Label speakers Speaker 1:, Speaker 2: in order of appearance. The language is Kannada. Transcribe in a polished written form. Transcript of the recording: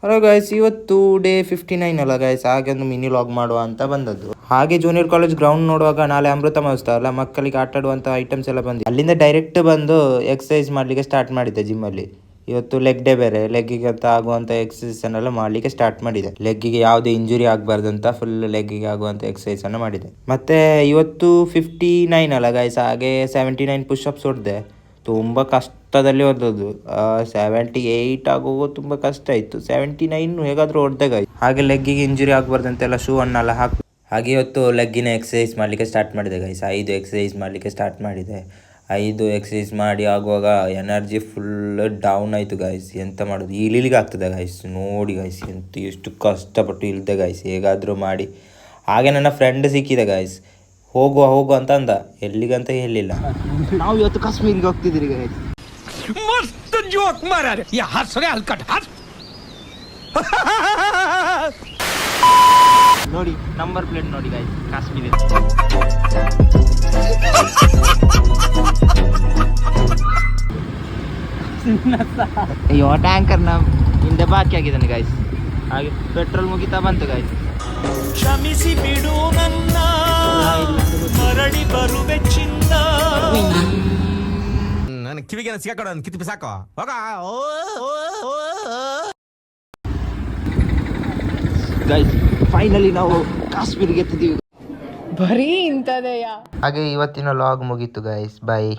Speaker 1: ಹಲೋ ಗಾಯ್ಸ್, ಇವತ್ತು ಡೇ 59 ಅಲ್ಲ ಗಾಯ್ಸ್, ಹಾಗೆ ಒಂದು ಮಿನಿ ಲಾಗ್ ಮಾಡುವ ಅಂತ ಬಂದದ್ದು. ಹಾಗೆ ಜೂನಿಯರ್ ಕಾಲೇಜ್ ಗ್ರೌಂಡ್ ನೋಡುವಾಗ ನಾಳೆ ಅಮೃತ ಮಹೋತ್ಸವ ಅಲ್ಲ, ಮಕ್ಕಳಿಗೆ ಆಟ ಆಡುವಂಥ ಐಟಮ್ಸ್ ಎಲ್ಲ ಬಂದಿದೆ. ಅಲ್ಲಿಂದ ಡೈರೆಕ್ಟ್ ಬಂದು ಎಕ್ಸಸೈಸ್ ಮಾಡಲಿಕ್ಕೆ ಸ್ಟಾರ್ಟ್ ಮಾಡಿದ್ದೆ ಜಿಮ್ಮಲ್ಲಿ. ಇವತ್ತು ಲೆಗ್ ಡೇ ಬೇರೆ, ಲೆಗ್ಗಿಗೆ ಅಂತ ಆಗುವಂಥ ಎಕ್ಸಸೈಸ್ ಅನ್ನೆಲ್ಲ ಮಾಡಲಿಕ್ಕೆ ಸ್ಟಾರ್ಟ್ ಮಾಡಿದೆ. ಲೆಗ್ಗಿಗೆ ಯಾವುದೇ ಇಂಜುರಿ ಆಗಬಾರ್ದು ಅಂತ ಫುಲ್ ಲೆಗ್ಗಿಗೆ ಆಗುವಂಥ ಎಕ್ಸಸೈಸ್ ಅನ್ನು ಮಾಡಿದೆ. ಮತ್ತೆ ಇವತ್ತು 59 ಅಲ್ಲ ಗಾಯ್ಸ್, ಹಾಗೆ 79 ಪುಷಪ್ಸ್ ಹೊಡೆದೆ. ತುಂಬ ಕಷ್ಟದಲ್ಲಿ ಹೊಡೆದದ್ದು. 78 ಆಗುವಾಗ ತುಂಬ ಕಷ್ಟ ಇತ್ತು. 79 ಹೇಗಾದರೂ ಹೊಡೆದಾಗ. ಹಾಗೆ ಲೆಗ್ಗಿಗೆ ಇಂಜುರಿ ಆಗಬಾರ್ದಂತೆಲ್ಲ ಶೂ ಅನ್ನೆಲ್ಲ ಹಾಕಿ ಹಾಗೆ ಇವತ್ತು ಲೆಗ್ಗಿನ ಎಕ್ಸಸೈಸ್ ಮಾಡಲಿಕ್ಕೆ ಸ್ಟಾರ್ಟ್ ಮಾಡಿದೆ ಗೈಸ್. 5 ಎಕ್ಸಸೈಸ್ ಮಾಡಲಿಕ್ಕೆ ಸ್ಟಾರ್ಟ್ ಮಾಡಿದೆ. 5 ಎಕ್ಸಸೈಸ್ ಮಾಡಿ ಆಗುವಾಗ ಎನರ್ಜಿ ಫುಲ್ ಡೌನ್ ಆಯಿತು ಗೈಸ್. ಎಂತ ಮಾಡೋದು, ಇಳಿಲಿಕ್ಕೆ ಆಗ್ತದೆ ಗೈಸ್. ನೋಡಿ ಗೈಸ್, ಎಷ್ಟು ಕಷ್ಟಪಟ್ಟು ಇಳಿದೆ ಗೈಸ್, ಹೇಗಾದರೂ ಮಾಡಿ. ಹಾಗೆ ನನ್ನ ಫ್ರೆಂಡ್ ಸಿಕ್ಕಿದೆ ಗೈಸ್, ಹೋಗುವ ಅಂತ ಅಂದ. ಎಲ್ಲಿಗಂತ ಹೇಳಿಲ್ಲ. ನಾವು ಇವತ್ತು ಕಾಶ್ಮೀರಿಗೆ ಹೋಗ್ತಿದ್ದೀರಿ ಗೈಸ್.
Speaker 2: मस्त जोक मारा रे या हंस रे हलकट हंस
Speaker 1: ನೋಡಿ ನಂಬರ್ ಪ್ಲೇಟ್ ನೋಡಿ ಗೈಸ್, ಕಾಶ್ಮೀರಿ. ಅಯ್ಯೋ, ಟ್ಯಾಂಕರ್ನ ಹಿಂದೆ ಬಾಕಿ ಆಗಿದ್ದಾನೆ ಗೈಸ್. ಹಾಗೆ ಪೆಟ್ರೋಲ್ ಮುಗಿತಾ ಬಂತು ಗೈಸ್.
Speaker 2: ಕ್ಷಮಿಸಿ ಬಿಡು ನನ್ನ ಮರಳಿ ಬರುವೆ ಚಿನ್ನ. ನನ್ನ ಕಿವಿಗೆ ಸಿಗಾಕೊಡ ಕಿತ್ತು ಬಿಸಾಕೋ ಹೋಗ.
Speaker 1: ಗೈಸ್, ಫೈನಲಿ ನಾವು ಕಾಶ್ಮೀರಿಗೆ ಎತ್ತಿದ್ದೀವಿ.
Speaker 3: ಬರೀ ಇಂಥದೆಯಾ?
Speaker 1: ಹಾಗೆ ಇವತ್ತಿನ ಲಾಗ್ ಮುಗೀತು ಗೈಸ್, ಬಾಯ್.